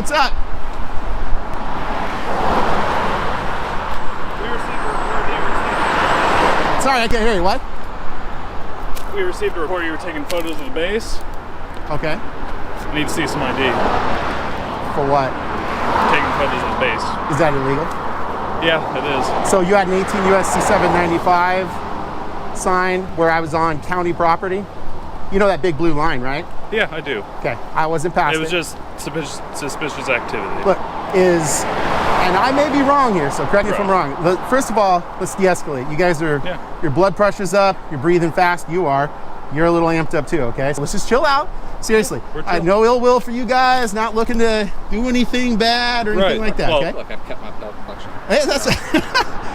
What's up? We received a report that you were Sorry, I can't hear you. What? We received a report you were taking photos of the base. Okay. I need to see some ID. For what? Taking photos of the base. Is that illegal? Yeah, it is. So you had an 18 U.S.C. 795 sign where I was on county property. You know that big blue line, right? Yeah, I do. Okay, I wasn't past it. It was just suspicious activity. Look, and I may be wrong here, so correct me if I'm wrong. First of all, let's de-escalate. You guys are, your blood pressure's up, you're breathing fast, you're a little amped up too, okay? So let's just chill out. Seriously, I have no ill will for you guys, not looking to do anything bad or anything like that, okay? Look, I've kept my belt collection. Hey, that's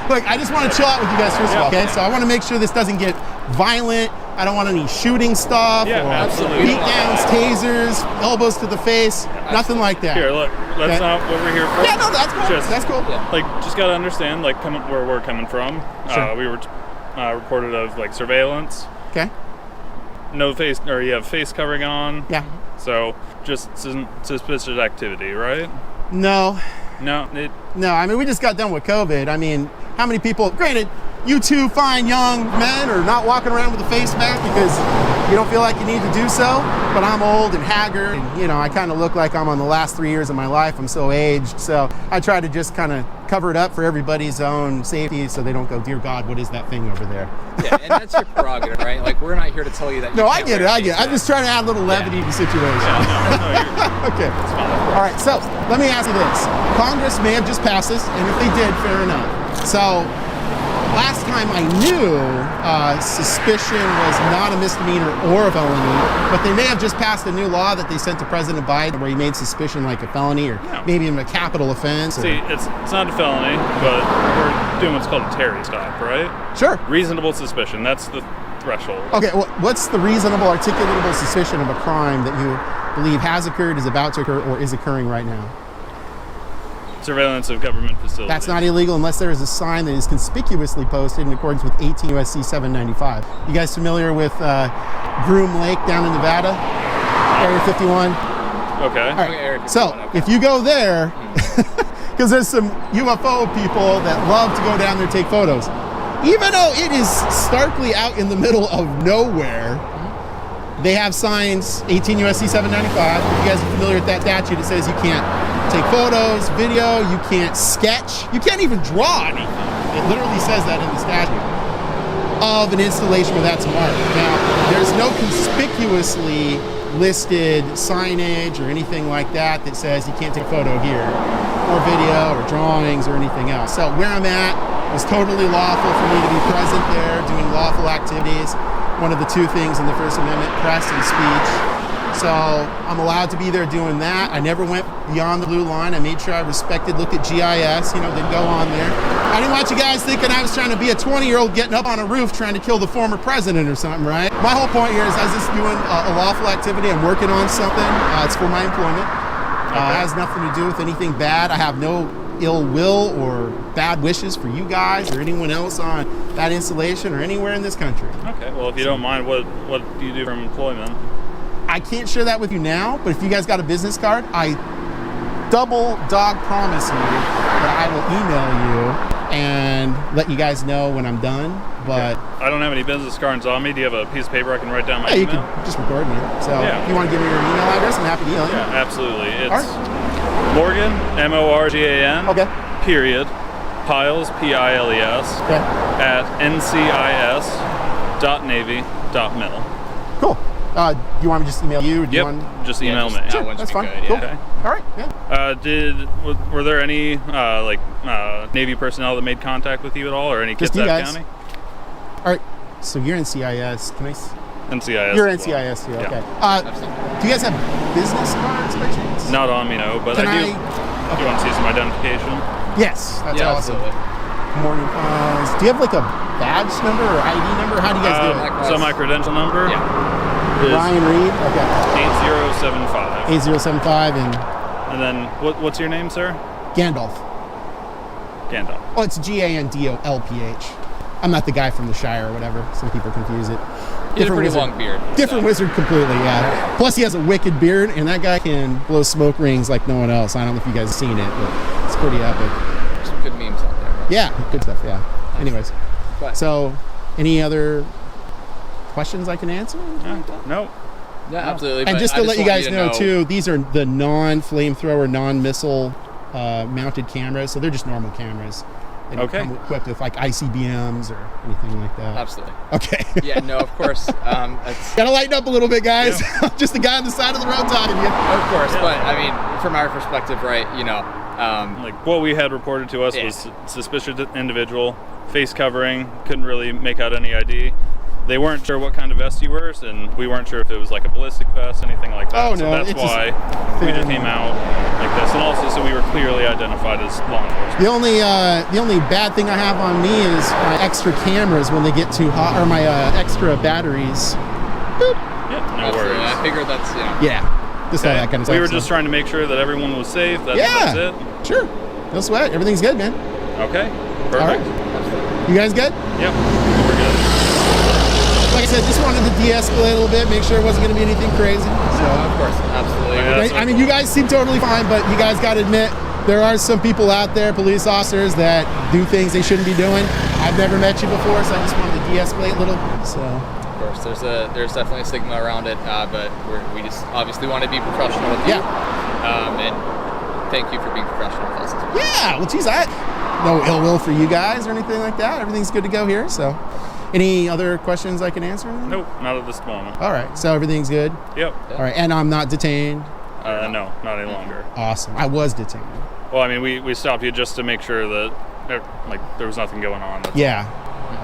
look, I just want to chill out with you guys first of all, okay? So I want to make sure this doesn't get violent. I don't want any shooting stuff or beat downs, tasers, elbows to the face, nothing like that. Here, look, that's not what we're here for. Yeah, no, that's cool. That's cool. Like, just gotta understand, like, where we're coming from. Sure. We were reported of like surveillance. Okay. No face, or you have face covering on. Yeah. So just suspicious activity, right? No. No. No, I mean, we just got done with COVID. I mean, how many people, granted, you two fine young men are not walking around with a face mask because you don't feel like you need to do so, but I'm old and haggard and, you know, I kind of look like I'm on the last 3 years of my life. I'm so aged. So I try to just kind of cover it up for everybody's own safety so they don't go, dear God, what is that thing over there? Yeah, and that's your prerogative, right? Like, we're not here to tell you that. No, I get it. I'm just trying to add a little levity to the situation. No, okay. All right, so let me ask you this. Congress may have just passed this, and if they did, fair enough. So last time I knew, suspicion was not a misdemeanor or a felony, but they may have just passed a new law that they sent to President Biden where he made suspicion like a felony or maybe even a capital offense. See, it's not a felony, but we're doing what's called a Terry stop, right? Sure. Reasonable suspicion, that's the threshold. Okay, well, what's the reasonable, articulatable suspicion of a crime that you believe has occurred, is about to occur, or is occurring right now? Surveillance of government facilities. That's not illegal unless there is a sign that is conspicuously posted in accordance with 18 U.S.C. 795. You guys familiar with Groom Lake down in Nevada? Area 51? Okay. All right. So if you go there, because there's some UFO people that love to go down there and take photos, even though it is starkly out in the middle of nowhere, they have signs, 18 U.S.C. 795. If you guys are familiar with that statute, it says you can't take photos, video, you can't sketch, you can't even draw anything. It literally says that in the statute of an installation where that's marked. Now, there's no conspicuously listed signage or anything like that that says you can't take a photo here, or video, or drawings, or anything else. So where I'm at is totally lawful for me to be present there, doing lawful activities. One of the two things in the First Amendment, press and speech. So I'm allowed to be there doing that. I never went beyond the blue line. I made sure I respected, looked at GIS, didn't go on there. I didn't want you guys thinking I was trying to be a 20-year-old getting up on a roof trying to kill the former president or something, right? My whole point here is I was just doing a lawful activity. I'm working on something. It's for my employment. It has nothing to do with anything bad. I have no ill will or bad wishes for you guys or anyone else on that installation or anywhere in this country. Okay, well, if you don't mind, what do you do for employment? I can't share that with you now, but if you guys got a business card, I double dog promise you that I will email you and let you guys know when I'm done. But I don't have any business cards on me. Do you have a piece of paper I can write down my email? You can just record me. So if you want to give me your email address, I'm happy to email you. Yeah, absolutely. It's Morgan, M-O-R-G-A-N, period, Piles, P-I-L-E-S, at ncis.navy.mil. Cool. Do you want me to just email you? Or do you want... just email me. Sure, that's fine. Good, cool. Okay. All right, yeah. Were there any Navy personnel that made contact with you at all, or any kids out of county? All right, so you're NCIS. Can I... NCIS. You're NCIS too, okay. Do you guys have business cards by chance? Not on me, no, but I do. Do you want to see some identification? Yes, that's awesome. Absolutely. Morning. Do you have like a badge number or ID number? How do you guys do it? So my credential number is Ryan Reed. Okay. 8075. 8075 and then what's your name, sir? Gandalf. Gandalf. Oh, it's Gandolph. I'm not the guy from the Shire or whatever. Some people confuse it. He had a pretty wizard. long beard. Different wizard completely, yeah. Plus, he has a wicked beard, and that guy can blow smoke rings like no one else. I don't know if you guys have seen it, but it's pretty epic. There's some good memes out there. Right? Yeah, good stuff, yeah. Anyways, But, so any other questions I can answer? No. yeah, absolutely. And but just I to let you want guys know, too, these are the non-flamethrower, non-missile mounted cameras, so they're just normal cameras. They don't Okay. come equipped with like ICBMs or anything like that. Absolutely. Okay. Yeah, no, of course. It's, Gotta lighten up a little bit, guys. Just the guy on the side of the road talking to you. of course, but I mean, from our perspective, right, you know, Like what we had reported to us Yeah. was suspicious individual, face covering, couldn't really make out any ID. They weren't sure what kind of vest you were, and we weren't sure if it was like a ballistic vest, anything like that. Oh, so no, that's it's just why we just came out like this, and also so we were clearly identified as law enforcement. The only bad thing I have on me is my extra cameras when they get too hot, or my extra batteries. Boop. Yeah, no absolutely. worries. I figured that's, you know. Yeah, just all that kind of stuff. We were so. just trying to make sure that everyone was safe. That's Yeah, it. sure. No sweat. Everything's good, man. Okay. Perfect. All right. You guys good? Yep. We're good. Like I said, just wanted to de-escalate a little bit, make sure it wasn't going to be anything crazy. So, Of course, absolutely. Yeah. I mean, you guys seem totally fine, but you guys got to admit, there are some people out there, police officers, that do things they shouldn't be doing. I've never met you before, so I just wanted to de-escalate a little. So, Of course, there's definitely a stigma around it, but we just obviously want to be professional with you. And thank you for being professional with us as well. yeah, well, geez, no ill will for you guys or anything like that. Everything's good to go here. So, any other questions I can answer? Nope, not at this moment. All right, so everything's good. Yep. All right, and I'm not detained. No, not any longer. Awesome. I was detained. Well, I mean, we stopped you just to make sure that there was nothing going on. That's Yeah,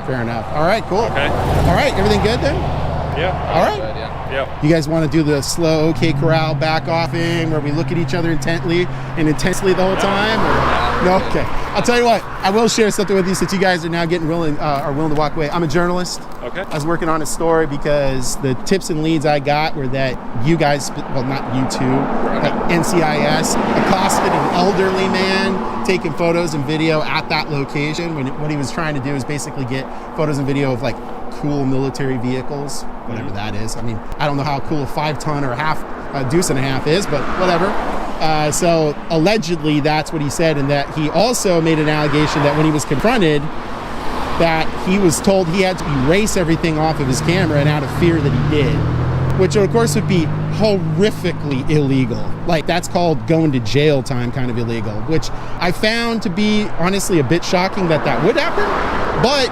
fair enough. All right, cool. Okay. All right, everything good then? Yeah. All right. Good, yeah. Yep. You guys want to do the slow OK Corral back offing where we look at each other intently and intensely the whole time? Or? No? Okay. I'll tell you what, I will share something with you since you guys are now getting willing to walk away. I'm a journalist. Okay. I was working on a story because the tips and leads I got were that you guys, well, not you two, but NCIS accosted an elderly man taking photos and video at that location when what he was trying to do is basically get photos and video of like cool military vehicles, whatever that is. I mean, I don't know how cool a 5-ton or a deuce and a half is, but whatever. So allegedly that's what he said, and that he also made an allegation that when he was confronted, that he was told he had to erase everything off of his camera, and out of fear that he did, which of course would be horrifically illegal. Like, that's called going to jail time kind of illegal, which I found to be honestly a bit shocking that would happen. But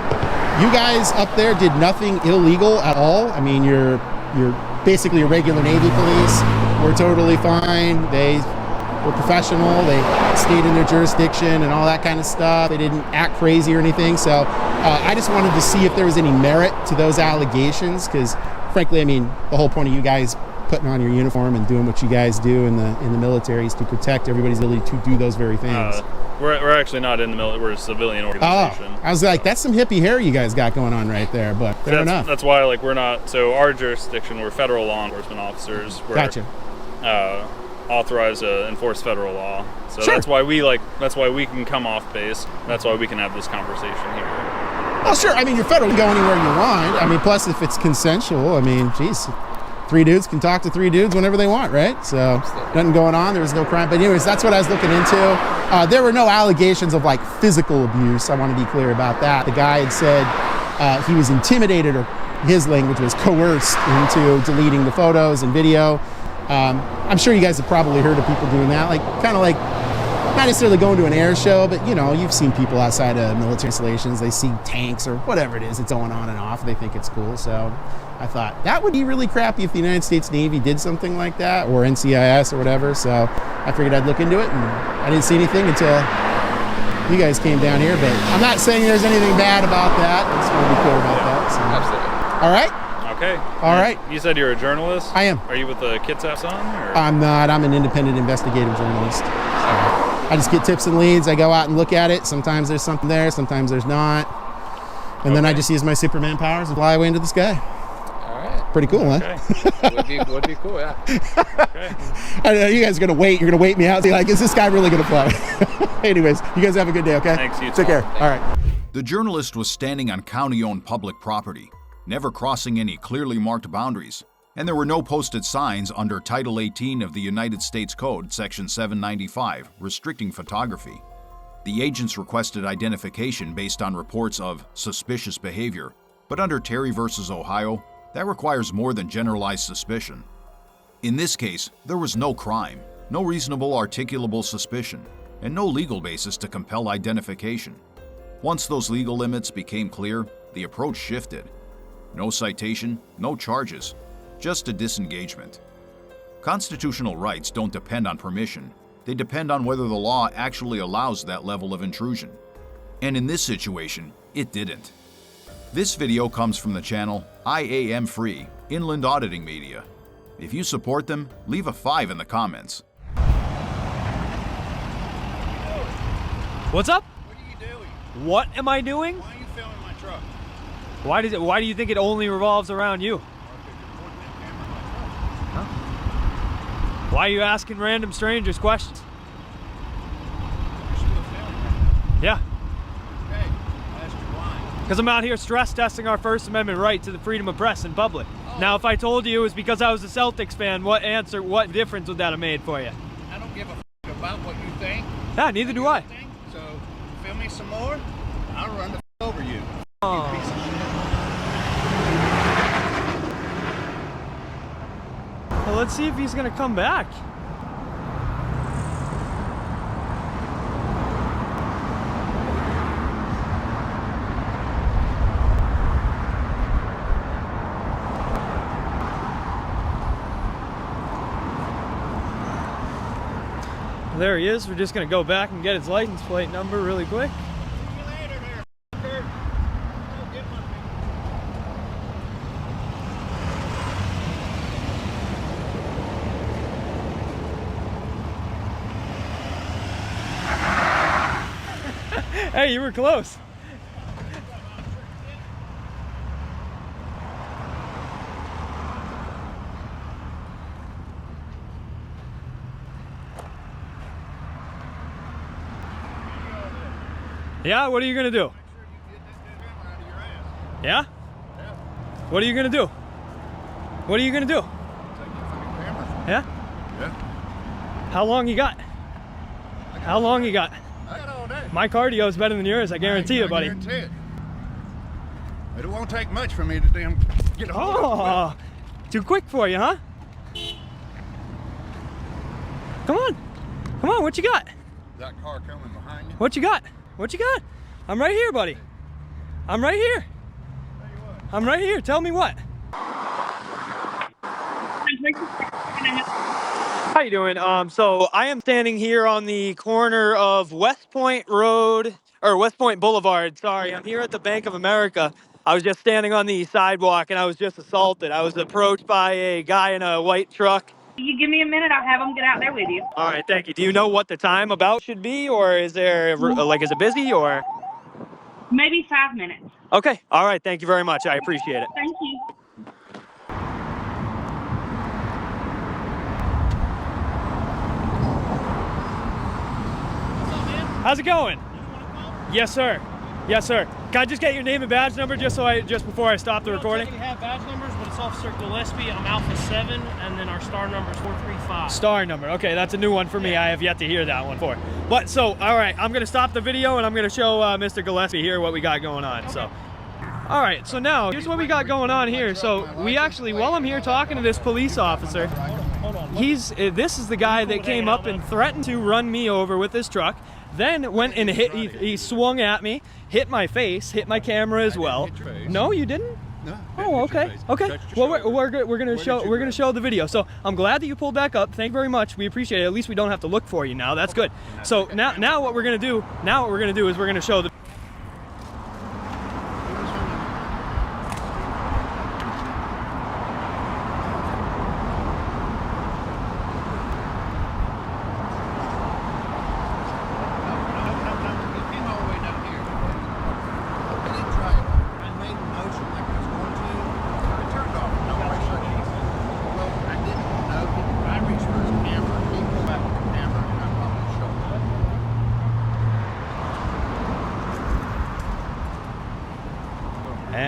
you guys up there did nothing illegal at all. I mean, you're basically a regular Navy police. We're totally fine. They were professional. They stayed in their jurisdiction and all that kind of stuff. They didn't act crazy or anything. So I just wanted to see if there was any merit to those allegations, because frankly, I mean, the whole point of you guys putting on your uniform and doing what you guys do in the military is to protect everybody's ability to do those very things. We're actually not in the military. We're a civilian organization. I was like, that's some hippie hair you guys got going on right there, but fair enough. That's why, like, we're not. So our jurisdiction, we're federal law enforcement officers. We're, Gotcha. Authorized to enforce federal law. So Sure. that's why we can come off base. That's why we can have this conversation here. Well, sure. I mean, you're federal. You can go anywhere you want. I mean, plus if it's consensual, I mean, geez, 3 dudes can talk to 3 dudes whenever they want, right? So nothing going on. There was no crime. But anyways, that's what I was looking into. There were no allegations of like physical abuse. I want to be clear about that. The guy had said he was intimidated, or his language was coerced into deleting the photos and video. I'm sure you guys have probably heard of people doing that, like kind of like not necessarily going to an air show, but you know, you've seen people outside of military installations. They see tanks or whatever it is that's going on and off. They think it's cool. So I thought that would be really crappy if the United States Navy did something like that, or NCIS or whatever. So I figured I'd look into it, and I didn't see anything until you guys came down here. But I'm not saying there's anything bad about that. I just want to be clear about that. So. Absolutely. All right. Okay. All right. You said you're a journalist? I am. Are you with the Kitsap Sun? Or? I'm not. I'm an independent investigative journalist. I just get tips and leads. I go out and look at it. Sometimes there's something there. Sometimes there's not. And then I just use my Superman powers and fly away into the sky. All right. Pretty cool, huh? Okay. Would be cool, yeah. Okay. I know you guys are gonna wait. You're gonna wait me out and be like, is this guy really gonna fly? Anyways, you guys have a good day, okay? Thanks, you Take too. care. All right. The journalist was standing on county-owned public property never crossing any clearly marked boundaries, and there were no posted signs under Title 18 of the United States Code, Section 795, restricting photography. The agents requested identification based on reports of suspicious behavior, but under Terry v. Ohio, that requires more than generalized suspicion. In this case, there was no crime, no reasonable articulable suspicion, and no legal basis to compel identification. Once those legal limits became clear, the approach shifted. No citation, no charges, just a disengagement. Constitutional rights don't depend on permission. They depend on whether the law actually allows that level of intrusion. And in this situation, it didn't. This video comes from the channel IAM Free, Inland Auditing Media. If you support them, leave a 5 in the comments. What's up? What are you doing? What am I doing? Why are you filming my truck? Why do you think it only revolves around you? Huh? Why are you asking random strangers questions? You're still filming. Yeah, Okay, I'll ask you why. because I'm out here stress testing our First Amendment right to the freedom of press in public. Now, if I told you it was because I was a Celtics fan, what difference would that have made for you? I don't give a f about what you think. Yeah, neither do I. So, film me some more. I'll run the f over you. Oh. You piece of shit. Well, let's see if he's gonna come back. There he is. We're just gonna go back and get his license plate number really quick. See you later there, f***er. Don't get my Hey, you were close. Yeah, what are you gonna do? Make sure you get that camera out of your ass. Yeah? Yeah. What are you gonna do? What are you gonna do? Take your fucking camera. Yeah? Yeah. How long you got? How long you got? I got all day. My cardio is better than yours, I guarantee you, buddy. I guarantee it. But it won't take much for me to damn get a hold of Oh, too quick for you, huh? Come on. Come on, what you got? that car coming behind you. What you got? What you got? I'm right here, buddy. I'm right here. I'm right here. Tell me what. How you doing? So I am standing here on the corner of West Point Road, or West Point Boulevard. Sorry, I'm here at the Bank of America. I was just standing on the sidewalk and I was just assaulted. I was approached by a guy in a white truck. You give me a minute, I'll have them get out there with you. All right, thank you. Do you know what the time about should be, or is there, like, is it busy, or? Maybe 5 minutes. Okay, all right, thank you very much. I appreciate it. Thank you. How's it going? Yes, sir. Yes, sir. Can I just get your name and badge number just before I stop the recording? We have badge numbers, but it's Officer Gillespie. I'm Alpha 7, and then our star number is 435. Star number. Okay, that's a new one for me. I have yet to hear that one before. But so, all right, I'm gonna stop the video and I'm gonna show Mr. Gillespie here what we got going on. Okay. So, all right. So now here's what we got going on here. So we actually, while I'm here talking to this police officer, Hold on. this is the guy that came up and threatened to run me over with his truck. Then went and hit. He swung at me, hit my face, hit my camera as well. No, you didn't. No. Oh, okay. Okay. Well, we're gonna show the video. So I'm glad that you pulled back up. Thank you very much. We appreciate it. At least we don't have to look for you now. That's good. So now what we're gonna do is we're gonna show the.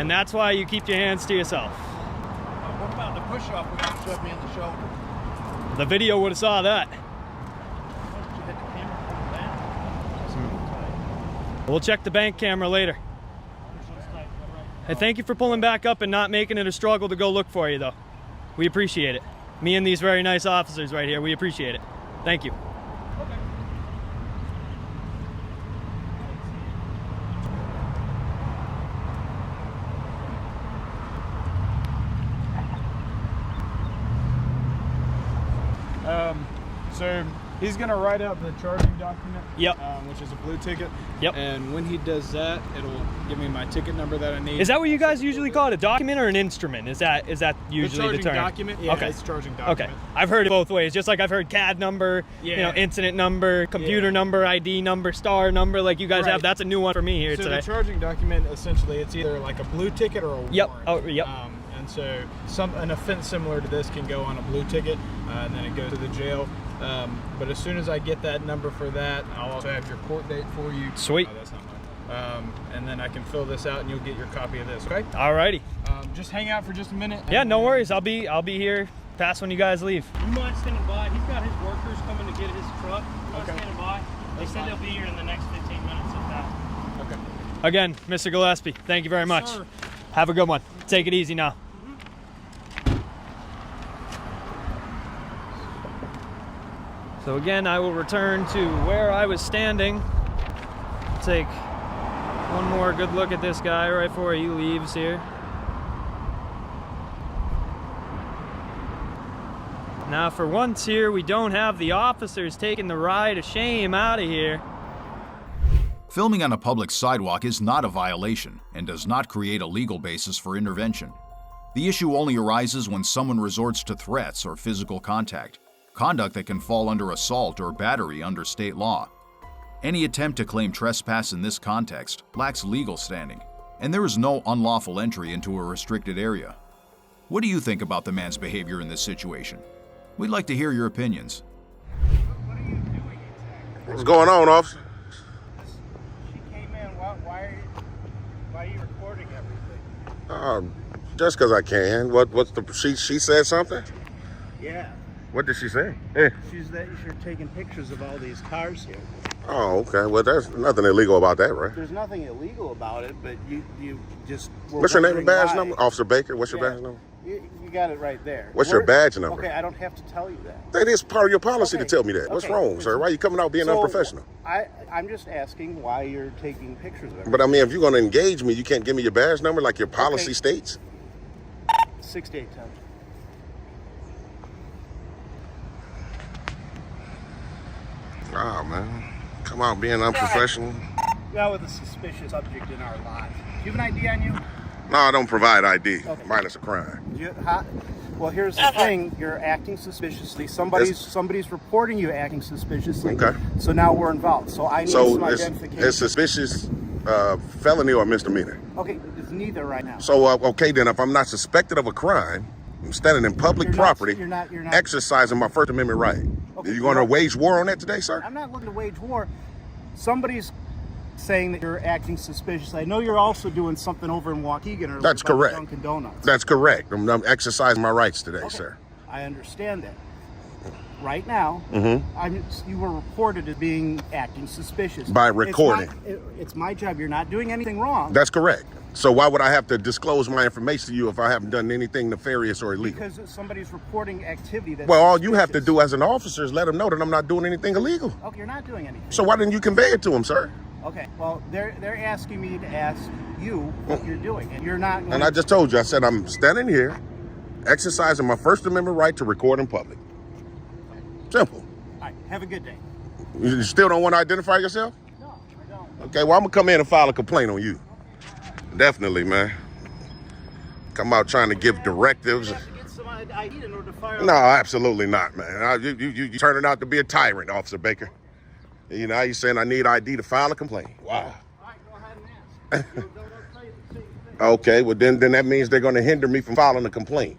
And that's why you keep your hands to yourself. What about the push-off when you shoved me in the shoulder? The video would have saw that. Why don't you hit the camera from the back? We'll check the bank camera later. Hey, thank you for pulling back up and not making it a struggle to go look for you, though. We appreciate it. Me and these very nice officers right here, we appreciate it. Thank you. So he's gonna write out the charging document, Yep. Which is a blue ticket. Yep. And when he does that, it'll give me my ticket number that I need. Is that what you guys usually call it, a document or an instrument? Is that usually the term? Document? Yeah, okay. it's charging document. Okay. I've heard it both ways, just like I've heard CAD number, you know, incident number, computer number, ID number, star number, like you guys have. That's a new one for me here so today. the charging document, essentially, it's either like a blue ticket or a warrant. Yep. Oh, yep. And so an offense similar to this can go on a blue ticket, and then it goes to the jail. But as soon as I get that number for that, I'll also have your court date for you. Sweet. Oh, that's not mine. And then I can fill this out, and you'll get your copy of this. Okay. Alrighty. Just hang out for just a minute. Yeah, no worries. I'll be here fast when you guys leave. You mind standing by? He's got his workers coming to get his truck. You mind Okay. standing by? They said they'll be here in the next 15 minutes if that. Okay. Again, Mr. Gillespie, thank you very much. Sir. Have a good one. Take it easy now. So again, I will return to where I was standing. Take one more good look at this guy right before he leaves here. Now for once here, we don't have the officers taking the ride of shame out of here. Filming on a public sidewalk is not a violation and does not create a legal basis for intervention. The issue only arises when someone resorts to threats or physical contact, conduct that can fall under assault or battery under state law. Any attempt to claim trespass in this context lacks legal standing, and there is no unlawful entry into a restricted area. What do you think about the man's behavior in this situation? We'd like to hear your opinions. What's going on, officer? She came in. Why are you recording everything? Just because I can. She said something? Yeah. What did she say? She's that you're taking pictures of all these cars here. Oh, okay. Well, there's nothing illegal about that, right? There's nothing illegal about it, but you just were What's your name and badge why. number? Officer Baker, what's your badge number? You got it right there. What's your badge number? Okay, I don't have to tell you that. That is part of your policy to tell me that. What's Okay. wrong, sir? Why are you coming out being unprofessional? I'm just asking why you're taking pictures of everything. But I mean, if you're going to engage me, you can't give me your badge number like your policy states? 6810. Oh, man. Come out being unprofessional. Yeah, with a suspicious subject in our lot. Do you have an ID on you? No, I don't provide ID. Okay. Minus a crime. Well, here's the thing. You're acting suspiciously. Somebody's reporting you acting suspiciously. Okay. So now we're involved. So I need some identification. It's suspicious felony or misdemeanor. Okay, it's neither right now. So, okay, then if I'm not suspected of a crime, I'm standing in public property, You're not exercising my First Amendment right. Okay, Are you going to wage war on that today, sir? I'm not looking to wage war. Somebody's saying that you're acting suspiciously. I know you're also doing something over in Waukegan or That's correct. Dunkin' Donuts. That's correct. I'm exercising my rights today, sir. I understand that. Right now, Mm-hmm. you were reported as being acting suspicious. By recording. It's my job. You're not doing anything wrong. That's correct. So why would I have to disclose my information to you if I haven't done anything nefarious or illegal? Because somebody's reporting activity that's Well, all you have to suspicious. do as an officer is let them know that I'm not doing anything illegal. Okay, you're not doing anything. So why didn't you convey it to them, sir? Okay, well, they're asking me to ask you what you're doing, and you're not. And I just told you, I said I'm standing here, exercising my First Amendment right to record in public. Simple. All right, have a good day. You still don't want to identify yourself? No, I don't. Okay, well, I'm going to come in and file a complaint on you. Definitely, man. Come out trying to give directives. You have to get some ID in order to fire. No, absolutely not, man. You turning out to be a tyrant, Officer Baker. You know, you saying I need ID to file a complaint. Wow. All right, go ahead and ask. Don't say the same thing. Okay, well, then that means they're going to hinder me from filing a complaint.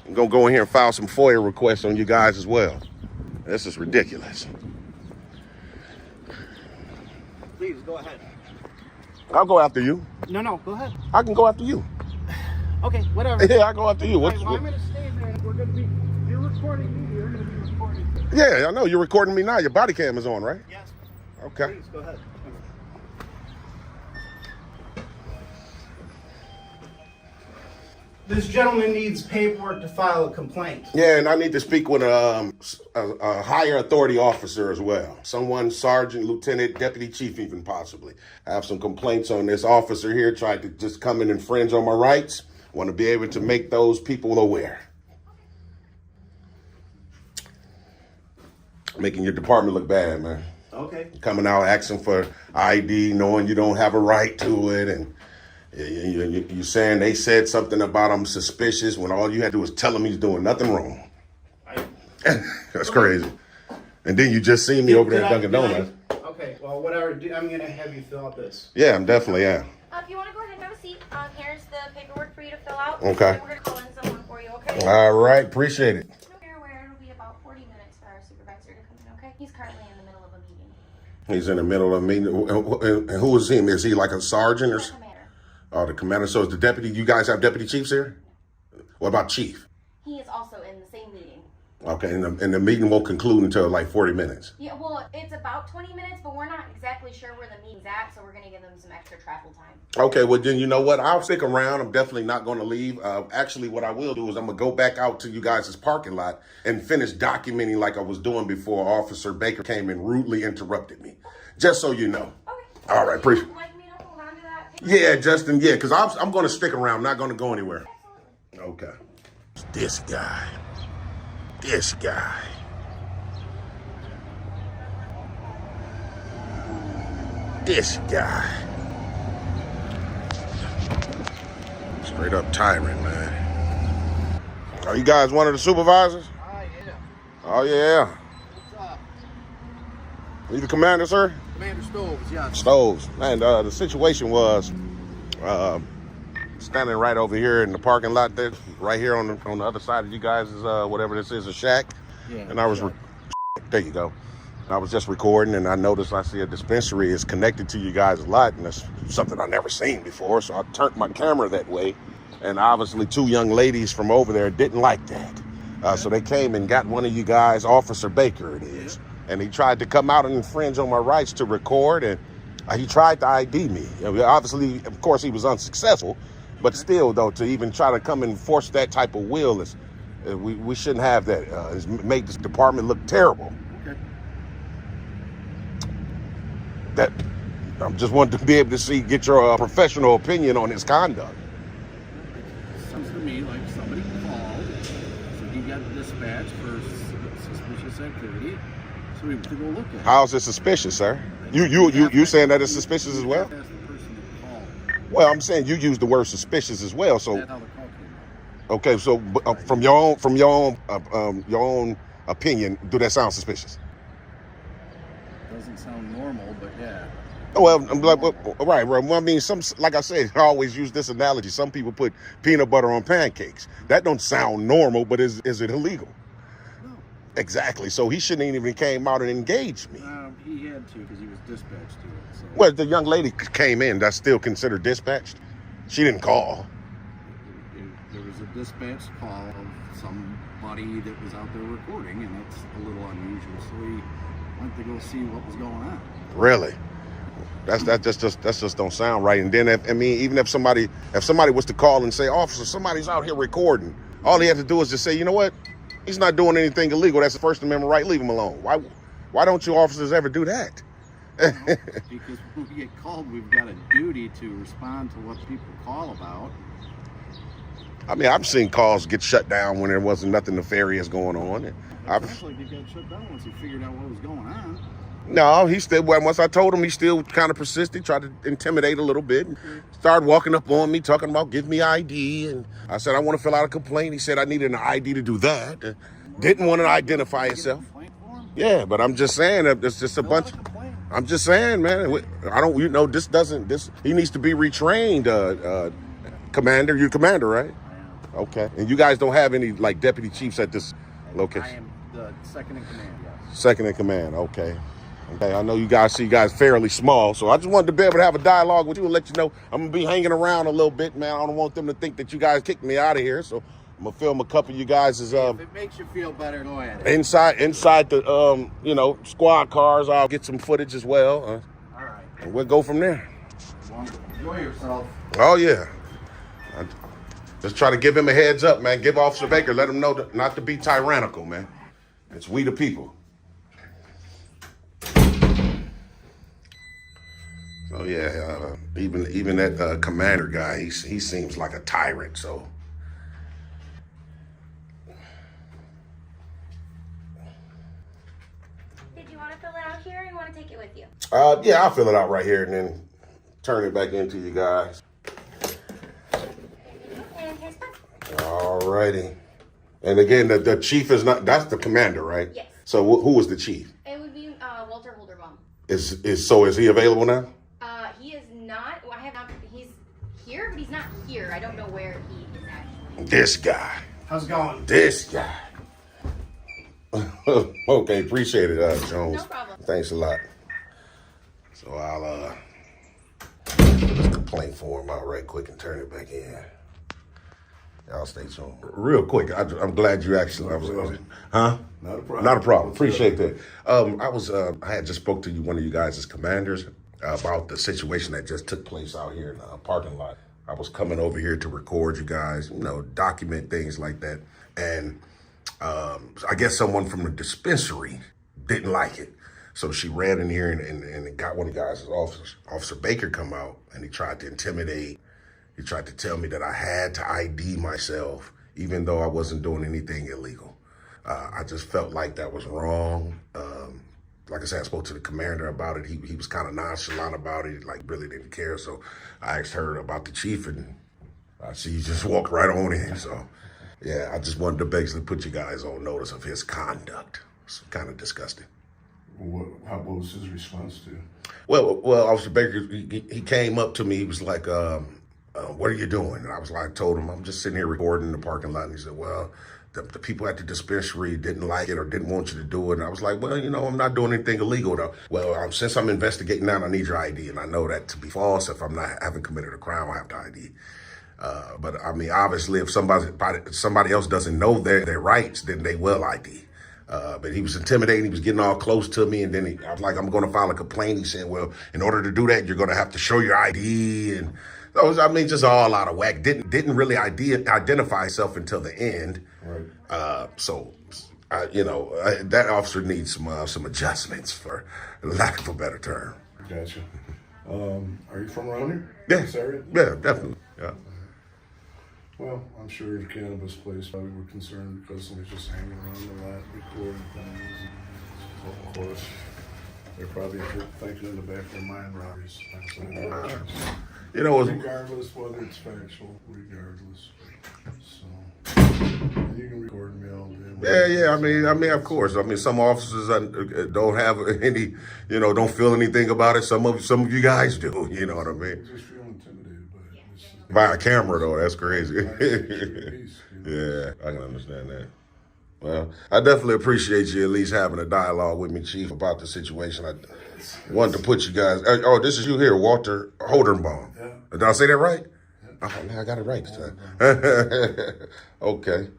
I'm going to go in here and file some FOIA requests on you guys as well. This is ridiculous. Please, go ahead. I'll go after you. No, go ahead. I can go after you. Okay, whatever. Yeah, I'll go after you. All right, well, I'm going to stay there, and we're going to be, you're recording me, you're going to be recording. Yeah, I know. You're recording me now. Your body cam is on, right? Yes. Okay. Please, go ahead. This gentleman needs paperwork to file a complaint. Yeah, and I need to speak with a higher authority officer as well. Someone, sergeant, lieutenant, deputy chief even possibly. I have some complaints on this officer here, tried to just come and infringe on my rights. Want to be able to make those people aware. Making your department look bad, man. Okay. Coming out asking for ID, knowing you don't have a right to it, and you're saying they said something about I'm suspicious when all you had to do was tell him he's doing nothing wrong. That's crazy. And then you just see me over there at Dunkin' Donuts. Okay, well, whatever. I'm going to have you fill out this. Yeah, I'm definitely, yeah. If you want to go ahead and have a seat, here's the paperwork for you to fill out. Okay. We're going to call in someone for you, okay? All right, appreciate it. You're aware it'll be about 40 minutes for our supervisor to come in, okay? He's currently in the middle of a meeting. He's in the middle of a meeting. And who is he? Is he like a sergeant or something? Oh, the commander. So is the deputy, you guys have deputy chiefs here? What about chief? He is also in the same meeting. Okay, and the meeting won't conclude until like 40 minutes. Yeah, well, it's about 20 minutes, but we're not exactly sure where the meeting's at, so we're going to give them some extra travel time. Okay, well then you know what? I'll stick around. I'm definitely not going to leave. Actually, what I will do is I'm going to go back out to you guys' parking lot and finish documenting like I was doing before Officer Baker came and rudely interrupted me. Just so you know. Okay. All right, appreciate it. Would you like me to hold on to that? Yeah, Justin, yeah, because I'm going to stick around. I'm not going to go anywhere. Okay. This guy. This guy. This guy. Straight up tyrant, man. Are you guys one of the supervisors? Yeah. Oh, yeah. What's up? You the commander, sir? Commander Stoves, yes. Stoves. Man, the situation was standing right over here in the parking lot there, right here on the other side of you guys' whatever this is, a shack. Yeah. And I was, there you go. I was just recording and I noticed I see a dispensary is connected to you guys a lot, and that's something I've never seen before. So I turned my camera that way, and obviously two young ladies from over there didn't like that. So they came and got one of you guys, Officer Baker it is, and he tried to come out and infringe on my rights to record, and he tried to ID me. Obviously, of course, he was unsuccessful, but still, though, to even try to come and force that type of will is, we shouldn't have that. It's made this department look terrible. That I'm just wanting to be able to get your professional opinion on his conduct. Sounds to me like somebody called, so he got dispatched for suspicious activity, so we went to go look at it. How's it suspicious, sir? You saying that it's suspicious as well? Well, I'm saying you used the word suspicious as well. So That's how the call came out. okay, so from your own opinion, do that sound suspicious? Doesn't sound normal, but yeah. Well, right. Well, I mean, like I said, I always use this analogy. Some people put peanut butter on pancakes. That don't sound normal, but is it illegal? No. Exactly. So he shouldn't even came out and engaged me. He had to because he was dispatched to it. So. Well, the young lady came in. That's still considered dispatched. She didn't call. There was a dispatch call of somebody that was out there recording, and that's a little unusual. So we went to go see what was going on. Really? That just don't sound right. And then even if somebody was to call and say, officer, somebody's out here recording, all he had to do is just say, you know what? He's not doing anything illegal. That's the First Amendment right. Leave him alone. Why don't you officers ever do that? Because when we get called, we've got a duty to respond to what people call about. I mean, I've seen calls get shut down when there wasn't nothing nefarious going on. It sounds like it got shut down once he figured out what was going on. No, he still, once I told him, he still kind of persisted, tried to intimidate a little bit, and started walking up on me, talking about give me ID. And I said, I want to fill out a complaint. He said I needed an ID to do that. Didn't want to identify himself. Yeah, but I'm just saying that it's just a bunch. I'm just saying, man, I don't, this, he needs to be retrained, Commander. You're commander, right? Okay. And you guys don't have any, like, deputy chiefs at this location? I am the second in command, yes. Second in command, okay. Okay, I know you guys see you guys fairly small, so I just wanted to be able to have a dialogue with you and let you know I'm gonna be hanging around a little bit, man. I don't want them to think that you guys kicked me out of here, so I'm gonna film a couple of you guys as If it makes you feel better, go ahead. inside the squad cars. I'll get some footage as well. All right. And we'll go from there. Wonderful. Enjoy yourself. Oh yeah. Just try to give him a heads up, man. Give Officer Baker, let him know not to be tyrannical, man. It's we the people. So yeah, even that commander guy, he seems like a tyrant. So Did you want to fill it out here or you want to take it with you? yeah, I'll fill it out right here and then turn it back into you guys. And here's back. Alrighty. And again, the chief is that's the commander, right? Yes. So who was the chief? It would be Walter Holderbaum. Is he available now? He is not. Well, I have not. He's here, but he's not here. I don't know where he is actually. This guy. How's it going? This guy. Okay, appreciate it, Jones. No problem. Thanks a lot. So I'll put this complaint form out right quick and turn it back in. Y'all stay tuned. Real quick, I'm glad you actually. Huh? Not a problem. Not a problem. Appreciate that. I had just spoke to one of you guys as commanders about the situation that just took place out here in the parking lot. I was coming over here to record you guys, document things like that. And I guess someone from the dispensary didn't like it. So she ran in here and got one of the guys, Officer Baker, come out, and he tried to intimidate. He tried to tell me that I had to ID myself, even though I wasn't doing anything illegal. I just felt like that was wrong. Like I said, I spoke to the commander about it. He was kind of nonchalant about it, like really didn't care. So I asked her about the chief, and I see you just walked right on in. So yeah, I just wanted to basically put you guys on notice of his conduct. It's kind of disgusting. What was his response to? Well, Officer Baker, he came up to me. He was like, what are you doing? And I was like, told him, I'm just sitting here recording in the parking lot. And he said, well, the people at the dispensary didn't like it or didn't want you to do it. And I was like, well, I'm not doing anything illegal though. Well, since I'm investigating that, I need your ID. And I know that to be false. If I haven't committed a crime, I have to ID. But I mean, obviously, if somebody else doesn't know their rights, then they will ID. But he was intimidating. He was getting all close to me. And then I was like, I'm going to file a complaint. He said, well, in order to do that, you're going to have to show your ID. And I mean, just all out of whack. Didn't really identify himself until the end. Right. That officer needs some adjustments, for lack of a better term. Gotcha. Are you from around here? Yeah. This area? Yeah, definitely. Yeah. Well, I'm sure the cannabis place probably were concerned because somebody's just hanging around the lot recording things. So, of course, they're probably thinking in the back of their mind robberies. Regardless whether it's factual, regardless. So, you can record me all day. Yeah. I mean, of course. I mean, some officers don't have any, don't feel anything about it. Some of you guys do. You know what I mean? Just feel intimidated by it. By a camera, though, that's crazy. Yeah, I can understand that. Well, I definitely appreciate you at least having a dialogue with me, Chief, about the situation. I wanted to put you guys. Oh, this is you here, Walter Holderbaum. Yeah. Did I say that right? Yeah. Oh, man, I got it right this time. Okay.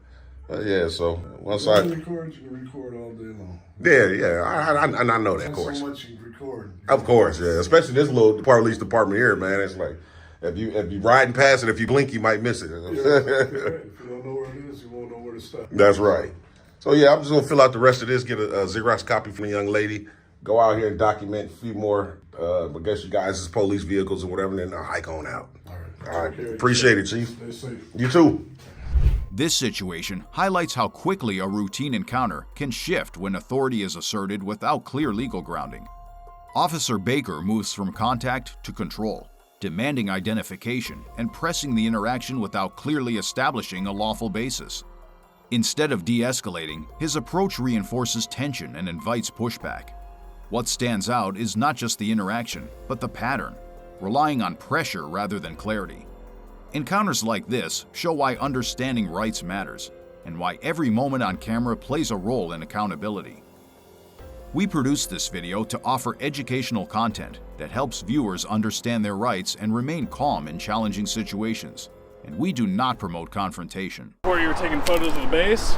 Yeah, so once you can record all day long. Yeah, I know that, of course. So much you can record. Of course, yeah. Especially this little police department here, man. It's like, if you riding past it, if you blink, you might miss it. Yeah, if you don't know where it is, you won't know where to stop. That's right. So yeah, I'm just gonna fill out the rest of this, get a Xerox copy from the young lady, go out here and document a few more, I guess you guys' police vehicles or whatever, and then I'll hike on out. All right. Appreciate it, Chief. Stay safe. You too. This situation highlights how quickly a routine encounter can shift when authority is asserted without clear legal grounding. Officer Baker moves from contact to control, demanding identification and pressing the interaction without clearly establishing a lawful basis. Instead of de-escalating, his approach reinforces tension and invites pushback. What stands out is not just the interaction, but the pattern, relying on pressure rather than clarity. Encounters like this show why understanding rights matters, and why every moment on camera plays a role in accountability. We produce this video to offer educational content that helps viewers understand their rights and remain calm in challenging situations. And we do not promote confrontation. Before you were taking photos of the base.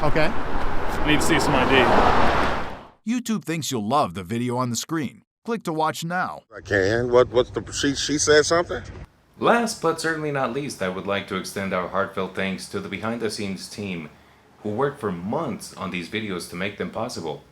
Okay. I need to see some ID. YouTube thinks you'll love the video on the screen. Click to watch now. I can. What's the she said something? Last but certainly not least, I would like to extend our heartfelt thanks to the behind-the-scenes team who worked for months on these videos to make them possible.